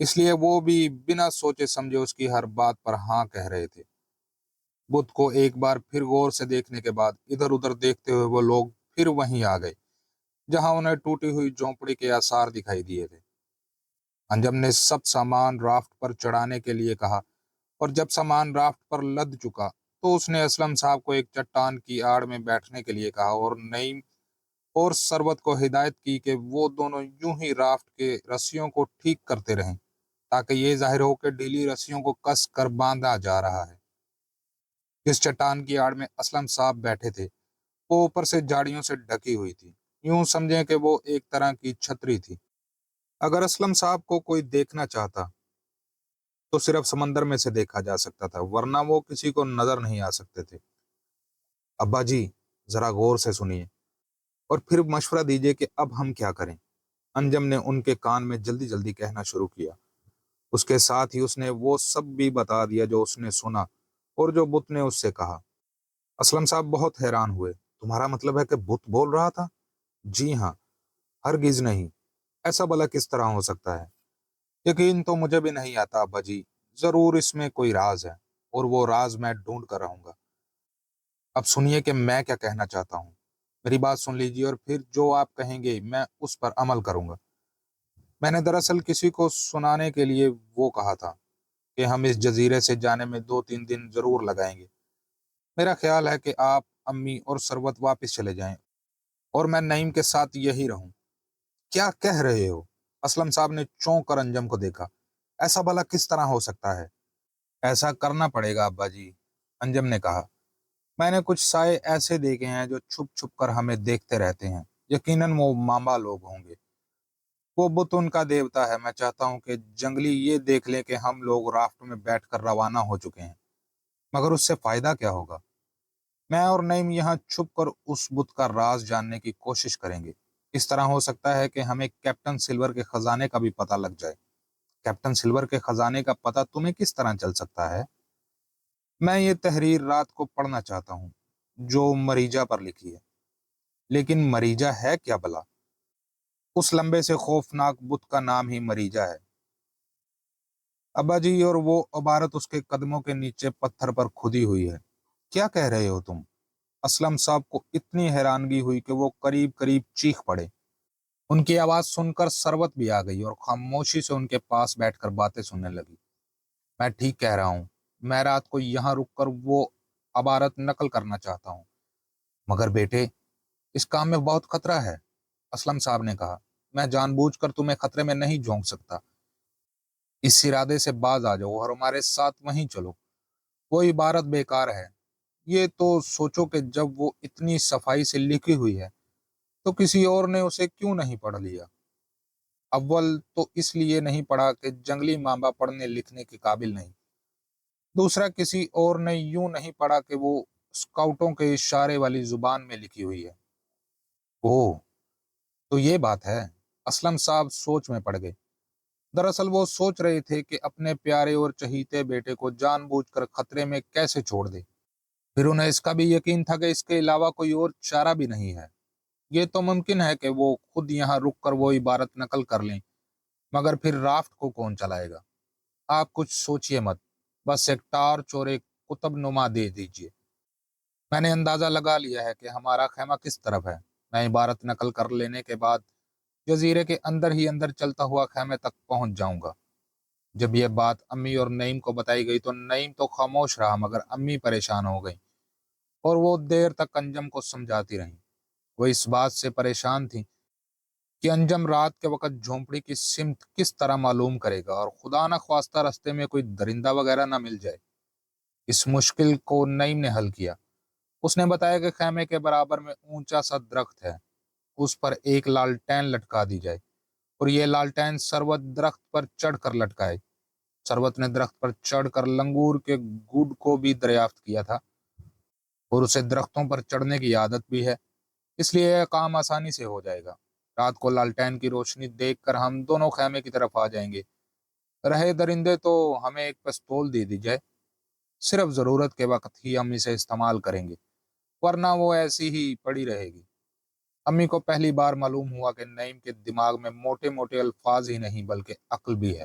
اس لیے وہ بھی بنا سوچے سمجھے اس کی ہر بات پر ہاں کہہ رہے تھے۔ بدھ کو ایک بار پھر غور سے دیکھنے کے بعد ادھر ادھر دیکھتے ہوئے وہ لوگ پھر وہیں آ گئے جہاں انہیں ٹوٹی ہوئی جھونپڑی کے آثار دکھائی دیے تھے۔ انجم نے سب سامان رافٹ پر چڑھانے کے لیے کہا، اور جب سامان رافٹ پر لد چکا تو اس نے اسلم صاحب کو ایک چٹان کی آڑ میں بیٹھنے کے لیے کہا اور نعیم اور ثروت کو ہدایت کی کہ وہ دونوں یوں ہی رافٹ کے رسیوں کو ٹھیک کرتے رہیں تاکہ یہ ظاہر ہو کہ ڈھیلی رسیوں کو کس کر باندھا جا رہا ہے۔ جس چٹان کی آڑ میں اسلم صاحب بیٹھے تھے وہ اوپر سے جھاڑیوں سے ڈھکی ہوئی تھی، یوں سمجھیں کہ وہ ایک طرح کی چھتری تھی۔ اگر اسلم صاحب کو کوئی دیکھنا چاہتا تو صرف سمندر میں سے دیکھا جا سکتا تھا، ورنہ وہ کسی کو نظر نہیں آ سکتے تھے۔ ابا جی، ذرا غور سے سنیے اور پھر مشورہ دیجیے کہ اب ہم کیا کریں، انجم نے ان کے کان میں جلدی جلدی کہنا شروع کیا۔ اس کے ساتھ ہی اس نے وہ سب بھی بتا دیا جو اس نے سنا اور جو بت نے اس سے کہا۔ اسلم صاحب بہت حیران ہوئے۔ تمہارا مطلب ہے کہ بت بول رہا تھا؟ جی ہاں، ہرگز نہیں، ایسا بھلا کس طرح ہو سکتا ہے؟ یقین تو مجھے بھی نہیں آتا ابا جی، ضرور اس میں کوئی راز ہے اور وہ راز میں ڈھونڈ کر رہوں گا۔ اب سنیے کہ میں کیا کہنا چاہتا ہوں، میری بات سن لیجیے اور پھر جو آپ کہیں گے میں اس پر عمل کروں گا۔ میں نے دراصل کسی کو سنانے کے لیے وہ کہا تھا کہ ہم اس جزیرے سے جانے میں 2-3 دن ضرور لگائیں گے۔ میرا خیال ہے کہ آپ، امی اور ثروت واپس چلے جائیں اور میں نعیم کے ساتھ یہی رہوں۔ کیا کہہ رہے ہو؟ اسلم صاحب نے چونک کر انجم کو دیکھا۔ ایسا بھلا کس طرح ہو سکتا ہے؟ ایسا کرنا پڑے گا ابا جی، انجم نے کہا۔ میں نے کچھ سائے ایسے دیکھے ہیں جو چھپ چھپ کر ہمیں دیکھتے رہتے ہیں، یقیناً وہ ماما لوگ ہوں گے۔ وہ بت ان کا دیوتا ہے۔ میں چاہتا ہوں کہ جنگلی یہ دیکھ لیں کہ ہم لوگ رافٹ میں بیٹھ کر روانہ ہو چکے ہیں، مگر اس سے فائدہ کیا ہوگا؟ میں اور نعیم یہاں چھپ کر اس بت کا راز جاننے کی کوشش کریں گے۔ اس طرح ہو سکتا ہے کہ ہمیں کیپٹن سلور کے خزانے کا بھی پتہ لگ جائے۔ کیپٹن سلور کے خزانے کا پتہ تمہیں کس طرح چل سکتا ہے؟ میں یہ تحریر رات کو پڑھنا چاہتا ہوں جو مریجا پر لکھی ہے۔ لیکن مریجا ہے کیا بلا؟ اس لمبے سے خوفناک بت کا نام ہی مریجا ہے ابا جی، اور وہ عبارت اس کے قدموں کے نیچے پتھر پر کھدی ہوئی ہے۔ کیا کہہ رہے ہو تم؟ اسلم صاحب کو اتنی حیرانگی ہوئی کہ وہ قریب قریب چیخ پڑے۔ ان کی آواز سن کر ثروت بھی آ گئی اور خاموشی سے ان کے پاس بیٹھ کر باتیں سننے لگی۔ میں ٹھیک کہہ رہا ہوں، میں رات کو یہاں رک کر وہ عبارت نقل کرنا چاہتا ہوں، مگر بیٹے اس کام میں بہت خطرہ ہے، اسلم صاحب نے کہا۔ میں جان بوجھ کر تمہیں خطرے میں نہیں جھونک سکتا۔ اس ارادے سے باز آ جاؤ اور ہمارے ساتھ وہیں چلو۔ وہ عبارت بیکار ہے۔ یہ تو سوچو کہ جب وہ اتنی صفائی سے لکھی ہوئی ہے تو کسی اور نے اسے کیوں نہیں پڑھ لیا؟ اول تو اس لیے نہیں پڑھا کہ جنگلی ماما پڑھنے لکھنے کے قابل نہیں، دوسرا کسی اور نے یوں نہیں پڑھا کہ وہ اسکاؤٹوں کے اشارے والی زبان میں لکھی ہوئی ہے۔ اوہ، تو یہ بات ہے۔ اسلم صاحب سوچ میں پڑ گئے۔ دراصل وہ سوچ رہے تھے کہ اپنے پیارے اور چہیتے بیٹے کو جان بوجھ کر خطرے میں کیسے چھوڑ دے۔ پھر انہیں اس کا بھی یقین تھا کہ اس کے علاوہ کوئی اور چارہ بھی نہیں ہے۔ یہ تو ممکن ہے کہ وہ خود یہاں رک کر وہ عبارت نقل کر لیں، مگر پھر رافٹ کو کون چلائے گا؟ آپ کچھ سوچئے مت، بس ایک ٹارچ اور ایک قطب نما دے دیجئے۔ میں نے اندازہ لگا لیا ہے کہ ہمارا خیمہ کس طرف ہے۔ میں عبارت نقل کر لینے کے بعد جزیرے کے اندر ہی اندر چلتا ہوا خیمے تک پہنچ جاؤں گا۔ جب یہ بات امی اور نعیم کو بتائی گئی تو نعیم تو خاموش رہا، مگر امی پریشان ہو گئی اور وہ دیر تک انجم کو سمجھاتی رہیں۔ وہ اس بات سے پریشان تھی کہ انجم رات کے وقت جھونپڑی کی سمت کس طرح معلوم کرے گا اور خدا نہ خواستہ رستے میں کوئی درندہ وغیرہ نہ مل جائے۔ اس مشکل کو نعیم نے حل کیا۔ اس نے بتایا کہ خیمے کے برابر میں اونچا سا درخت ہے، اس پر ایک لالٹین لٹکا دی جائے اور یہ لالٹین ثروت درخت پر چڑھ کر لٹکائے۔ ثروت نے درخت پر چڑھ کر لنگور کے گوڈ کو بھی دریافت کیا تھا اور اسے درختوں پر چڑھنے کی عادت بھی ہے، اس لیے یہ کام آسانی سے ہو جائے گا۔ رات کو لالٹین کی روشنی دیکھ کر ہم دونوں خیمے کی طرف آ جائیں گے۔ رہے درندے تو ہمیں ایک پستول دے دی جائے، صرف ضرورت کے وقت ہی ہم اسے استعمال کریں گے، ورنہ وہ ایسی ہی پڑی رہے گی۔ امی کو پہلی بار معلوم ہوا کہ نعیم کے دماغ میں موٹے موٹے الفاظ ہی نہیں بلکہ عقل بھی ہے۔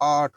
8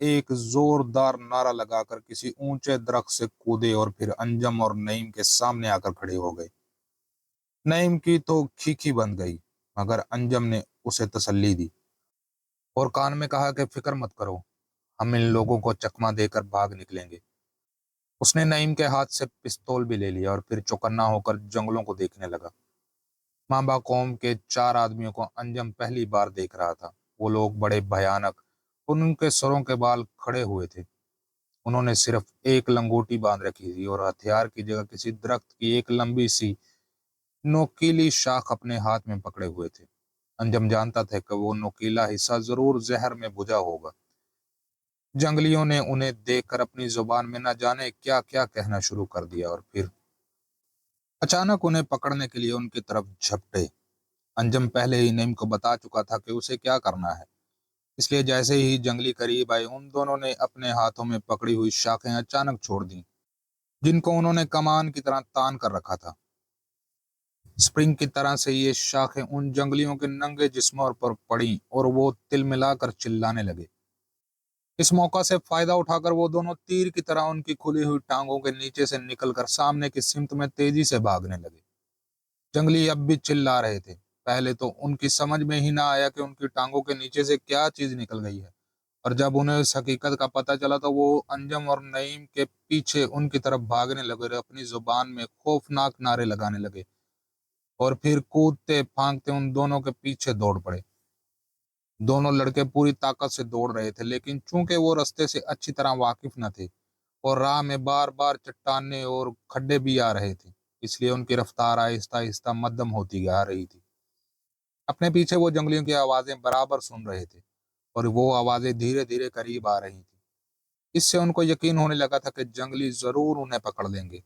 ایک زوردار نعرہ لگا کر کسی اونچے درخت سے کودے اور پھر انجم اور نعیم کے سامنے آ کر کھڑے ہو گئے۔ نعیم کی تو کھیکھی بند گئی، مگر انجم نے اسے تسلی دی اور کان میں کہا کہ فکر مت کرو، ہم ان لوگوں کو چکما دے کر بھاگ نکلیں گے۔ اس نے نعیم کے ہاتھ سے پستول بھی لے لیا اور پھر چوکنا ہو کر جنگلوں کو دیکھنے لگا۔ مانبا قوم کے 4 آدمیوں کو انجم پہلی بار دیکھ رہا تھا۔ وہ لوگ بڑے بھیانک، ان کے سروں کے بال کھڑے ہوئے تھے۔ انہوں نے صرف ایک لنگوٹی باندھ رکھی تھی اور ہتھیار کی جگہ کسی درخت کی ایک لمبی سی نوکیلی شاخ اپنے ہاتھ میں پکڑے ہوئے تھے۔ انجم جانتا تھا کہ وہ نوکیلا حصہ ضرور زہر میں بجھا ہوگا۔ جنگلیوں نے انہیں دیکھ کر اپنی زبان میں نہ جانے کیا کیا کہنا شروع کر دیا اور پھر اچانک انہیں پکڑنے کے لیے ان کی طرف جھپٹے۔ انجم پہلے ہی نعیم کو بتا چکا تھا کہ اسے کیا کرنا ہے، اس لیے جیسے ہی جنگلی قریب آئے ان دونوں نے اپنے ہاتھوں میں پکڑی ہوئی شاخیں اچانک چھوڑ دیں، جن کو انہوں نے کمان کی طرح تان کر رکھا تھا۔ اسپرنگ کی طرح سے یہ شاخیں ان جنگلیوں کے ننگے جسموں پر پڑیں اور وہ تل ملا کر چلانے لگے۔ اس موقع سے فائدہ اٹھا کر وہ دونوں تیر کی طرح ان کی کھلی ہوئی ٹانگوں کے نیچے سے نکل کر سامنے کی سمت میں تیزی سے بھاگنے لگے۔ جنگلی اب بھی چلا رہے تھے۔ پہلے تو ان کی سمجھ میں ہی نہ آیا کہ ان کی ٹانگوں کے نیچے سے کیا چیز نکل گئی ہے، اور جب انہیں اس حقیقت کا پتہ چلا تو وہ انجم اور نعیم کے پیچھے ان کی طرف بھاگنے لگے اور اپنی زبان میں خوفناک نعرے لگانے لگے اور پھر کودتے پھانکتے ان دونوں کے پیچھے دوڑ پڑے۔ دونوں لڑکے پوری طاقت سے دوڑ رہے تھے، لیکن چونکہ وہ رستے سے اچھی طرح واقف نہ تھے اور راہ میں بار بار چٹانیں اور کھڈے بھی آ رہے تھے، اس لیے ان کی رفتار آہستہ آہستہ مدھم ہوتی جا رہی تھی۔ اپنے پیچھے وہ جنگلیوں کی آوازیں برابر سن رہے تھے اور وہ آوازیں دھیرے دھیرے قریب آ رہی تھیں۔ اس سے ان کو یقین ہونے لگا تھا کہ جنگلی ضرور انہیں پکڑ لیں گے۔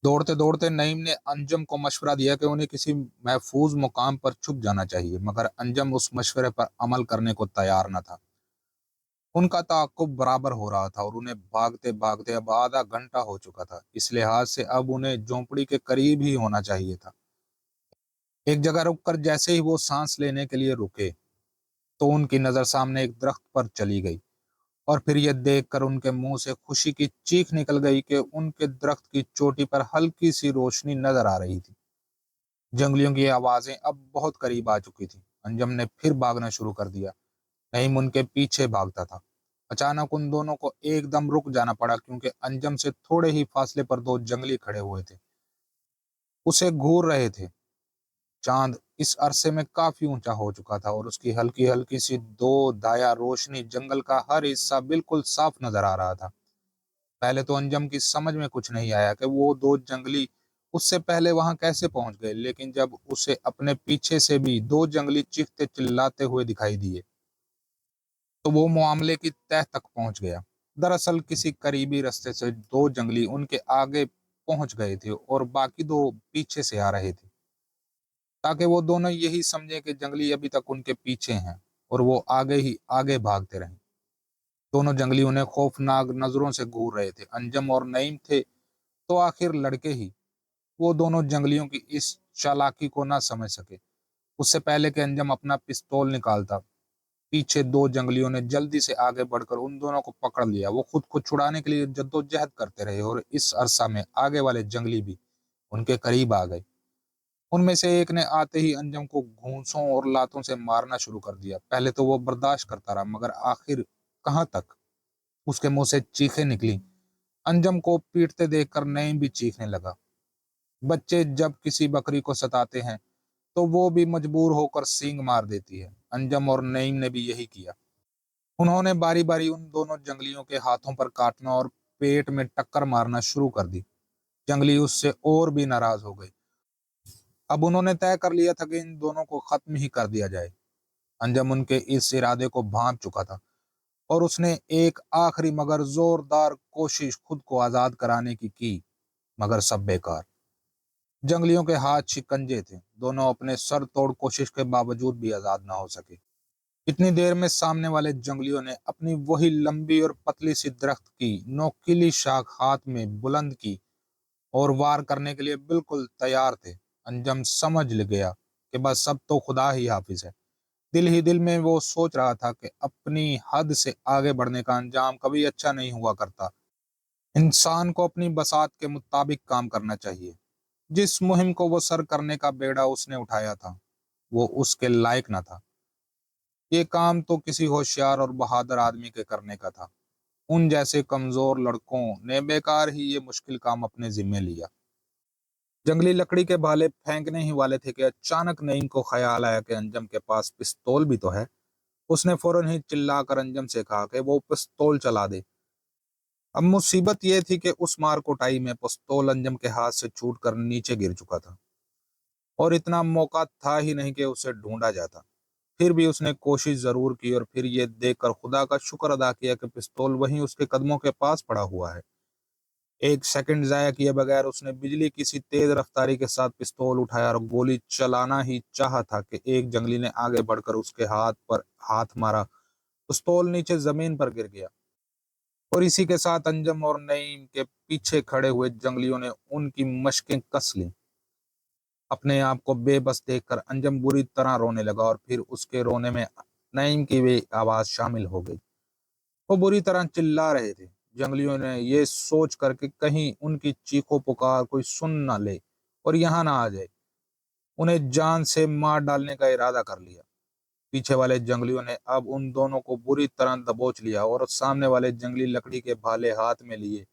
دوڑتے دوڑتے نعیم نے انجم کو مشورہ دیا کہ انہیں کسی محفوظ مقام پر چھپ جانا چاہیے، مگر انجم اس مشورے پر عمل کرنے کو تیار نہ تھا۔ ان کا تعاقب برابر ہو رہا تھا اور انہیں بھاگتے بھاگتے اب آدھا گھنٹہ ہو چکا تھا، اس لحاظ سے اب انہیں جھونپڑی کے قریب ہی ہونا چاہیے تھا۔ ایک جگہ رک کر جیسے ہی وہ سانس لینے کے لیے رکے تو ان کی نظر سامنے ایک درخت پر چلی گئی، اور پھر یہ دیکھ کر ان کے منہ سے خوشی کی چیخ نکل گئی کہ ان کے درخت کی چوٹی پر ہلکی سی روشنی نظر آ رہی تھی۔ جنگلیوں کی آوازیں اب بہت قریب آ چکی تھی۔ انجم نے پھر بھاگنا شروع کر دیا، نعیم ان کے پیچھے بھاگتا تھا۔ اچانک ان دونوں کو ایک دم رک جانا پڑا، کیونکہ انجم سے تھوڑے ہی فاصلے پر 2 جنگلی کھڑے ہوئے تھے، اسے گھور رہے تھے۔ چاند اس عرصے میں کافی اونچا ہو چکا تھا اور اس کی ہلکی ہلکی سی 2 دایا روشنی جنگل کا ہر حصہ بالکل صاف نظر آ رہا تھا۔ پہلے تو انجم کی سمجھ میں کچھ نہیں آیا کہ وہ 2 جنگلی اس سے پہلے وہاں کیسے پہنچ گئے، لیکن جب اسے اپنے پیچھے سے بھی 2 جنگلی چیختے چلاتے ہوئے دکھائی دیے تو وہ معاملے کی تہہ تک پہنچ گیا۔ دراصل کسی قریبی رستے سے 2 جنگلی ان کے آگے پہنچ گئے تھے اور باقی 2 پیچھے سے آ رہے تھے، تاکہ وہ دونوں یہی سمجھیں کہ جنگلی ابھی تک ان کے پیچھے ہیں اور وہ آگے ہی آگے بھاگتے رہیں۔ دونوں جنگلی انہیں خوفناک نظروں سے گھور رہے تھے۔ انجم اور نعیم تھے تو آخر لڑکے ہی، وہ دونوں جنگلیوں کی اس چالاکی کو نہ سمجھ سکے۔ اس سے پہلے کہ انجم اپنا پستول نکالتا، پیچھے 2 جنگلیوں نے جلدی سے آگے بڑھ کر ان دونوں کو پکڑ لیا۔ وہ خود کو چھڑانے کے لیے جدوجہد کرتے رہے اور اس عرصہ میں آگے والے جنگلی بھی ان کے قریب آ گئے۔ ان میں سے ایک نے آتے ہی انجم کو گھونسوں اور لاتوں سے مارنا شروع کر دیا۔ پہلے تو وہ برداشت کرتا رہا، مگر آخر کہاں تک، اس کے منہ سے چیخیں نکلی۔ انجم کو پیٹتے دیکھ کر نعیم بھی چیخنے لگا۔ بچے جب کسی بکری کو ستاتے ہیں تو وہ بھی مجبور ہو کر سینگ مار دیتی ہے۔ انجم اور نعیم نے بھی یہی کیا۔ انہوں نے باری باری ان دونوں جنگلیوں کے ہاتھوں پر کاٹنا اور پیٹ میں ٹکر مارنا شروع کر دی۔ جنگلی اس سے اور بھی ناراض ہو گئے۔ اب انہوں نے طے کر لیا تھا کہ ان دونوں کو ختم ہی کر دیا جائے۔ انجم ان کے اس ارادے کو بھانپ چکا تھا اور اس نے ایک آخری مگر زوردار کوشش خود کو آزاد کرانے کی، مگر سب بیکار۔ جنگلیوں کے ہاتھ شکنجے تھے، دونوں اپنے سر توڑ کوشش کے باوجود بھی آزاد نہ ہو سکے۔ اتنی دیر میں سامنے والے جنگلیوں نے اپنی وہی لمبی اور پتلی سی درخت کی نوکیلی شاخ ہاتھ میں بلند کی اور وار کرنے کے لیے بالکل تیار تھے۔ انجم سمجھ گیا کہ بس اب تو خدا ہی حافظ ہے۔ دل ہی دل میں وہ سوچ رہا تھا کہ اپنی حد سے آگے بڑھنے کا انجام کبھی اچھا نہیں ہوا کرتا۔ انسان کو اپنی بساط کے مطابق کام کرنا چاہیے۔ جس مہم کو وہ سر کرنے کا بیڑا اس نے اٹھایا تھا وہ اس کے لائق نہ تھا۔ یہ کام تو کسی ہوشیار اور بہادر آدمی کے کرنے کا تھا۔ ان جیسے کمزور لڑکوں نے بیکار ہی یہ مشکل کام اپنے ذمے لیا۔ جنگلی لکڑی کے بھالے پھینکنے ہی والے تھے کہ اچانک نعیم کو خیال آیا کہ انجم کے پاس پستول بھی تو ہے۔ اس نے فوراً ہی چلا کر انجم سے کہا کہ وہ پستول چلا دے۔ اب مصیبت یہ تھی کہ اس مار کوٹائی میں پستول انجم کے ہاتھ سے چھوٹ کر نیچے گر چکا تھا، اور اتنا موقع تھا ہی نہیں کہ اسے ڈھونڈا جاتا۔ پھر بھی اس نے کوشش ضرور کی، اور پھر یہ دیکھ کر خدا کا شکر ادا کیا کہ پستول وہیں اس کے قدموں کے پاس پڑا ہوا ہے۔ ایک سیکنڈ ضائع کیے بغیر اس نے بجلی کی سی تیز رفتاری کے ساتھ پستول اٹھایا اور گولی چلانا ہی چاہا تھا کہ ایک جنگلی نے آگے بڑھ کر اس کے ہاتھ پر ہاتھ مارا۔ پستول نیچے زمین پر گر گیا، اور اسی کے ساتھ انجم اور نعیم کے پیچھے کھڑے ہوئے جنگلیوں نے ان کی مشقیں کس لیں۔ اپنے آپ کو بے بس دیکھ کر انجم بری طرح رونے لگا، اور پھر اس کے رونے میں نعیم کی بھی آواز شامل ہو گئی۔ وہ بری طرح چلا رہے تھے۔ جنگلیوں نے یہ سوچ کر کہ کہیں ان کی چیخو پکار کوئی سن نہ لے اور یہاں نہ آ جائے، انہیں جان سے مار ڈالنے کا ارادہ کر لیا۔ پیچھے والے جنگلیوں نے اب ان دونوں کو بری طرح دبوچ لیا، اور سامنے والے جنگلی لکڑی کے بھالے ہاتھ میں لیے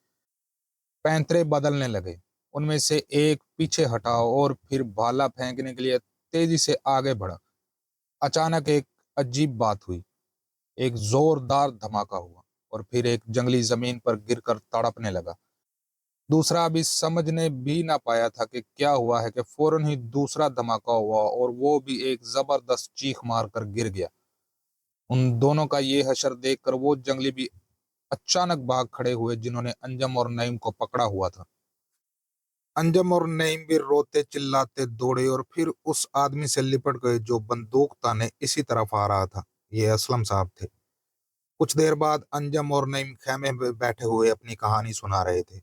پینترے بدلنے لگے۔ ان میں سے ایک پیچھے ہٹا اور پھر بھالا پھینکنے کے لیے تیزی سے آگے بڑھا۔ اچانک ایک عجیب بات ہوئی۔ ایک زوردار دھماکہ ہوا، اور پھر ایک جنگلی زمین پر گر کر تڑپنے لگا۔ دوسرا ابھی سمجھنے بھی نہ پایا تھا کہ کیا ہوا ہے کہ فوراً ہی دوسرا دھماکہ ہوا، اور وہ بھی ایک زبردست چیخ مار کر گر گیا۔ ان دونوں کا یہ حشر دیکھ کر وہ جنگلی بھی اچانک بھاگ کھڑے ہوئے جنہوں نے انجم اور نعیم کو پکڑا ہوا تھا۔ انجم اور نعیم بھی روتے چلاتے دوڑے اور پھر اس آدمی سے لپٹ گئے جو بندوق تانے اسی طرف آ رہا تھا۔ یہ اسلم صاحب تھے۔ کچھ دیر بعد انجم اور نعیم خیمے میں بیٹھے ہوئے اپنی کہانی سنا رہے تھے۔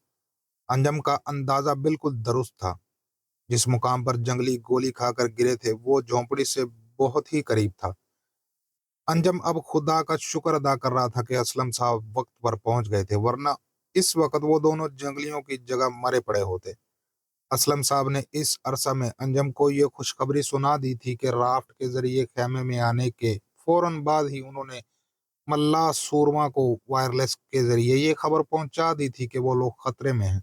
انجم کا اندازہ بالکل درست تھا۔ جس مقام پر جنگلی گولی کھا کر گرے تھے وہ جھونپڑی سے بہت ہی قریب تھا۔ انجم اب خدا کا شکر ادا کر رہا تھا کہ اسلم صاحب وقت پر پہنچ گئے تھے، ورنہ اس وقت وہ دونوں جنگلیوں کی جگہ مرے پڑے ہوتے۔ اسلم صاحب نے اس عرصہ میں انجم کو یہ خوشخبری سنا دی تھی کہ رافٹ کے ذریعے خیمے میں آنے کے فوراً بعد ہی انہوں نے ملا سورما کو وائرلیس کے ذریعے یہ خبر پہنچا دی تھی کہ وہ لوگ خطرے میں ہیں،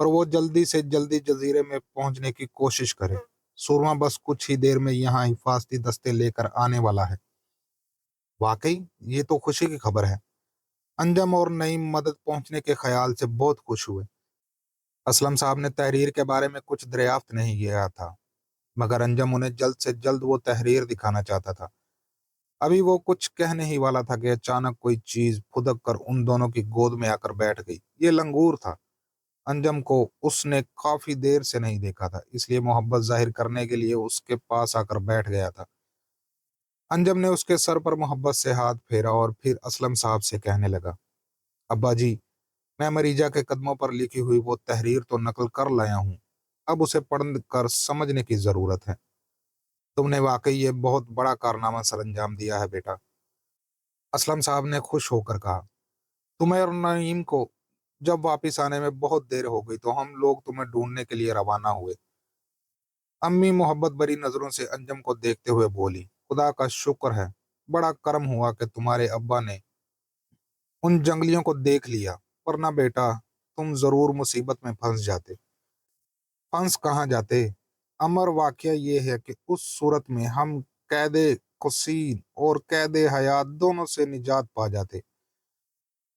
اور وہ جلدی سے جلدی جزیرے میں پہنچنے کی کوشش کرے۔ سورما بس کچھ ہی دیر میں یہاں حفاظتی دستے لے کر آنے والا ہے۔ واقعی یہ تو خوشی کی خبر ہے۔ انجم اور نعیم مدد پہنچنے کے خیال سے بہت خوش ہوئے۔ اسلم صاحب نے تحریر کے بارے میں کچھ دریافت نہیں کیا تھا، مگر انجم انہیں جلد سے جلد وہ تحریر دکھانا چاہتا تھا۔ ابھی وہ کچھ کہنے ہی والا تھا کہ اچانک کوئی چیز پھدک کر ان دونوں کی گود میں آ کر بیٹھ گئی۔ یہ لنگور تھا۔ انجم کو اس نے کافی دیر سے نہیں دیکھا تھا، اس لیے محبت ظاہر کرنے کے لیے اس کے پاس آ کر بیٹھ گیا تھا۔ انجم نے اس کے سر پر محبت سے ہاتھ پھیرا اور پھر اسلم صاحب سے کہنے لگا، ابا جی، میں مریجا کے قدموں پر لکھی ہوئی وہ تحریر تو نقل کر لایا ہوں، اب اسے پڑھ کر سمجھنے کی ضرورت ہے۔ تم نے واقعی یہ بہت بڑا کارنامہ سر انجام دیا ہے بیٹا، اسلم صاحب نے خوش ہو کر کہا۔ تمہیں اور نعیم کو جب واپس آنے میں بہت دیر ہو گئی تو ہم لوگ تمہیں ڈھونڈنے کے لیے روانہ ہوئے۔ امی محبت بری نظروں سے انجم کو دیکھتے ہوئے بولی، خدا کا شکر ہے، بڑا کرم ہوا کہ تمہارے ابا نے ان جنگلیوں کو دیکھ لیا، ورنہ بیٹا تم ضرور مصیبت میں پھنس جاتے۔ پھنس کہاں جاتے؟ امر واقعہ یہ ہے کہ اس صورت میں ہم قید قسین اور قید حیات دونوں سے نجات پا جاتے۔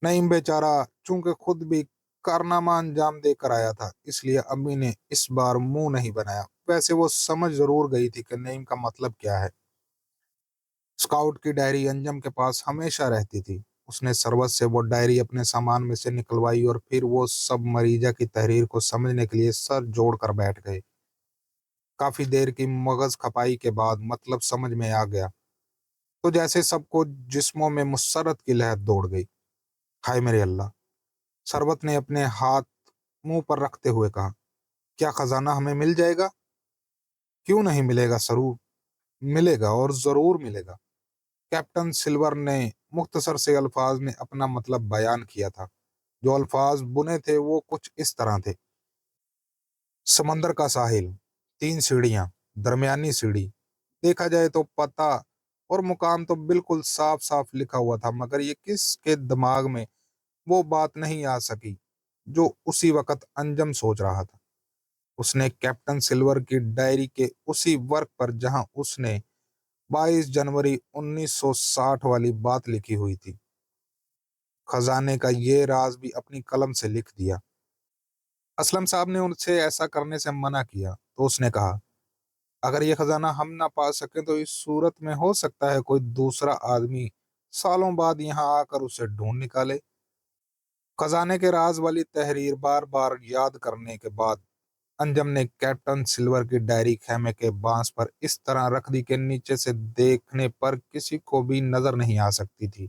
نعیم بیچارہ چونکہ خود بھی کارنامہ انجام دے کر آیا تھا، اس لیے امی نے اس بار منہ نہیں بنایا۔ ویسے وہ سمجھ ضرور گئی تھی کہ نعیم کا مطلب کیا ہے۔ اسکاؤٹ کی ڈائری انجم کے پاس ہمیشہ رہتی تھی۔ اس نے سروت سے وہ ڈائری اپنے سامان میں سے نکلوائی، اور پھر وہ سب مریجا کی تحریر کو سمجھنے کے لیے سر جوڑ کر بیٹھ گئے۔ کافی دیر کی مغز کھپائی کے بعد مطلب سمجھ میں آ گیا تو جیسے سب کو جسموں میں مسرت کی لہر دوڑ گئی۔ ہائے میرے اللہ! سروت نے اپنے ہاتھ منہ پر رکھتے ہوئے کہا، کیا خزانہ ہمیں مل جائے گا؟ کیوں نہیں ملے گا سرو؟ ملے گا اور ضرور ملے گا۔ کیپٹن سلور نے مختصر سے الفاظ میں اپنا مطلب بیان کیا تھا۔ جو الفاظ بنے تھے وہ کچھ اس طرح تھے: سمندر کا ساحل، 3 سیڑھیاں، درمیانی سیڑھی۔ دیکھا جائے تو پتہ اور مقام تو بالکل صاف صاف لکھا ہوا تھا، مگر یہ کس کے دماغ میں وہ بات نہیں آ سکی جو اسی وقت انجم سوچ رہا تھا۔ اس نے کیپٹن سلور کی ڈائری کے اسی ورق پر جہاں اس نے 22 جنوری 1960 والی بات لکھی ہوئی تھی، خزانے کا یہ راز بھی اپنی قلم سے لکھ دیا۔ اسلم صاحب نے ان سے ایسا کرنے سے منع کیا تو اس نے کہا، اگر یہ خزانہ ہم نہ پا سکیں تو اس صورت میں ہو سکتا ہے کوئی دوسرا آدمی سالوں بعد یہاں آ کر اسے ڈھونڈ نکالے۔ خزانے کے راز والی تحریر بار بار یاد کرنے کے بعد انجم نے کیپٹن سلور کی ڈائری خیمے کے بانس پر اس طرح رکھ دی کہ نیچے سے دیکھنے پر کسی کو بھی نظر نہیں آ سکتی تھی۔